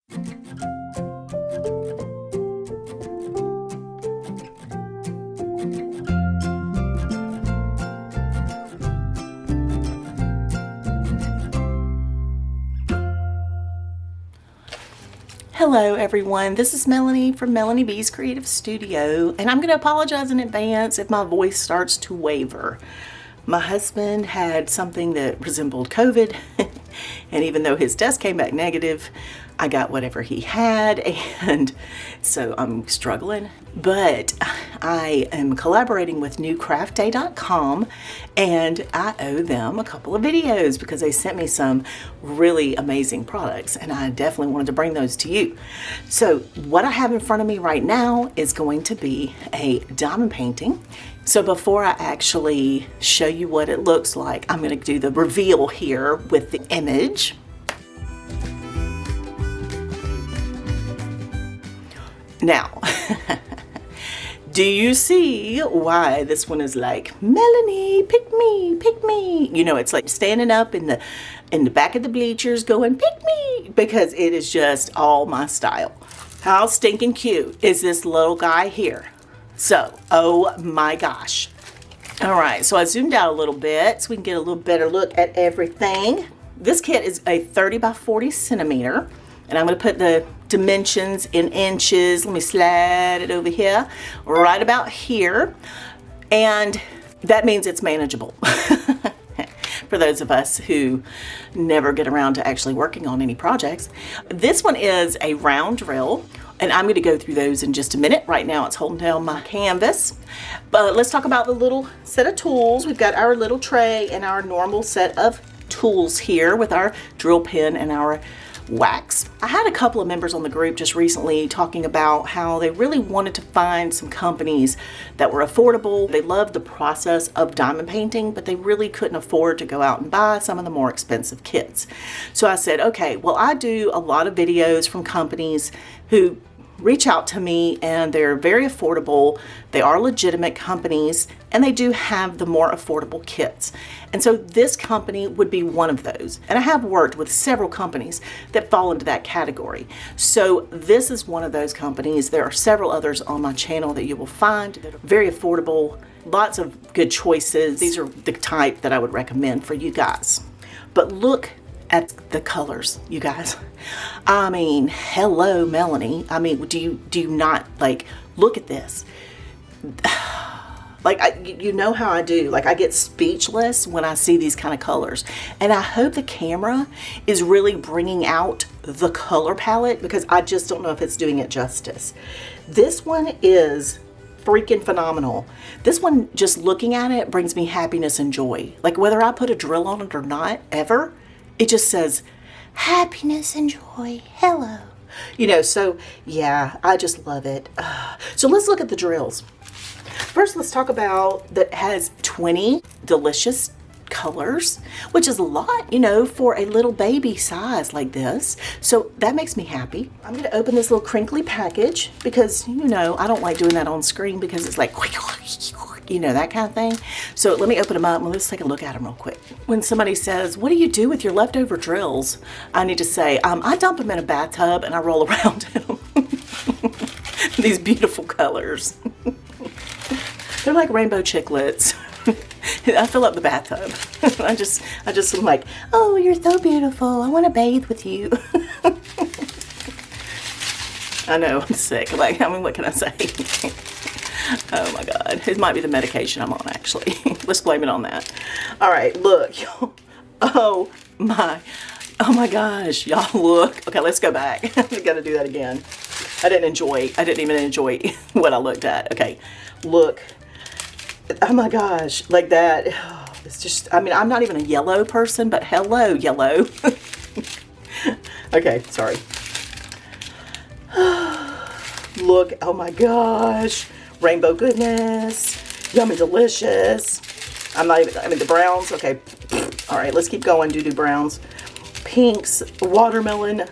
Hello everyone, this is Melanie from Melanie B's Creative Studio, and I'm going to apologize in advance if my voice starts to waver. My husband had something that resembled COVID, and even though his test came back negative, I got whatever he had, and so I'm struggling. But I am collaborating with NewCraftDay.com, and I owe them a couple of videos because they sent me some really amazing products, and I definitely wanted to bring those to you. So what I have in front of me right now is going to be a diamond painting. So before I actually show you what it looks like, I'm going to do the reveal here with the image. Now, do you see why this one is like, Melanie, pick me, pick me? You know, it's like standing up in the back of the bleachers going, pick me, because it is just all my style. How stinking cute is this little guy here? So, oh my gosh. All right, so I zoomed out a little bit so we can get a little better look at everything. This kit is a 30 by 40 centimeter, and I'm going to put the dimensions in inches. Let me slide it over here, right about here, and that means it's manageable for those of us who never get around to actually working on any projects. This one is a round drill, and I'm going to go through those in just a minute. Right now it's holding down my canvas, but let's talk about the little set of tools. We've got our little tray and our normal set of tools here with our drill pen and our wax. I had a couple of members on the group just recently talking about how they really wanted to find some companies that were affordable. They loved the process of diamond painting, but they really couldn't afford to go out and buy some of the more expensive kits. So I said, okay, well, I do a lot of videos from companies who reach out to me, and they're very affordable. They are legitimate companies, and they do have the more affordable kits. And so this company would be one of those. And I have worked with several companies that fall into that category. So this is one of those companies. There are several others on my channel that you will find that are very affordable, lots of good choices. These are the type that I would recommend for you guys. But look at the colors, you guys. I mean, hello, Melanie. I mean, do you not, like, look at this? Like, you know how I do. Like, I get speechless when I see these kind of colors. And I hope the camera is really bringing out the color palette, because I just don't know if it's doing it justice. This one is freaking phenomenal. This one, just looking at it, brings me happiness and joy. Like, whether I put a drill on it or not, ever, it just says happiness and joy, hello. You know, so yeah, I just love it. So let's look at the drills. First, let's talk about that has 20 delicious colors, which is a lot, you know, for a little baby size like this. So that makes me happy. I'm going to open this little crinkly package because, you know, I don't like doing that on screen because it's like, you know, that kind of thing. So let me open them up and let's take a look at them real quick. When somebody says, what do you do with your leftover drills? I need to say, I dump them in a bathtub and I roll around in them. These beautiful colors. They're like rainbow chiclets. I fill up the bathtub. I just am like, oh, you're so beautiful. I want to bathe with you. I know, I'm sick. Like, I mean, what can I say? Oh my God. It might be the medication I'm on, actually. Let's blame it on that. All right, look. Oh my gosh. Y'all look. Okay, let's go back. We got to do that again. I didn't even enjoy what I looked at. Okay, look. Oh my gosh, like that. It's just, I mean, I'm not even a yellow person, but hello, yellow. Okay, sorry. Look, oh my gosh. Rainbow goodness. Yummy delicious. I'm not even, I mean, the browns, okay. All right, let's keep going, doo-doo browns. Pinks, watermelon,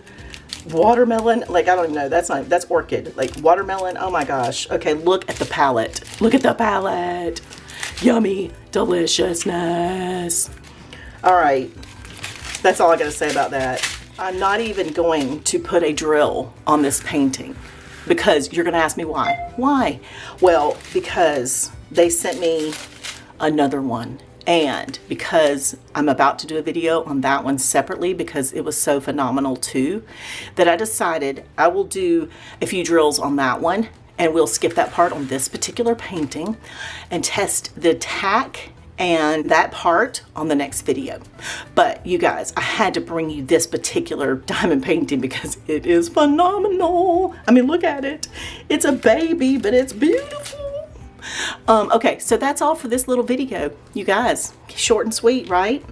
like, I don't even know, that's orchid, like watermelon. Oh my gosh. Okay, look at the palette. Look at the palette. Yummy deliciousness. All right, that's all I gotta say about that. I'm not even going to put a drill on this painting because you're going to ask me why. Why? Well, because they sent me another one, and because I'm about to do a video on that one separately because it was so phenomenal too, that I decided I will do a few drills on that one and we'll skip that part on this particular painting and test the tack and that part on the next video. But you guys, I had to bring you this particular diamond painting because it is phenomenal. I mean, look at it. It's a baby, but it's beautiful. Okay, so that's all for this little video. You guys, short and sweet, right?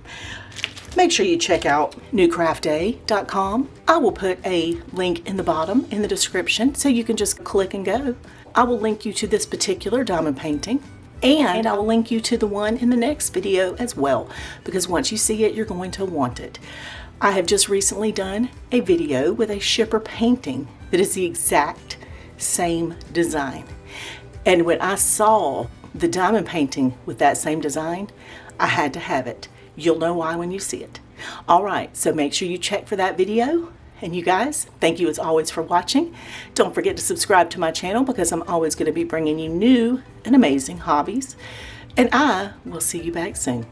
Make sure you check out NewCraftDay.com. I will put a link in the bottom in the description so you can just click and go. I will link you to this particular diamond painting, and I will link you to the one in the next video as well, because once you see it, you're going to want it. I have just recently done a video with a shipper painting that is the exact same design. And when I saw the diamond painting with that same design, I had to have it. You'll know why when you see it. All right, so make sure you check for that video. And you guys, thank you as always for watching. Don't forget to subscribe to my channel because I'm always going to be bringing you new and amazing hobbies. And I will see you back soon.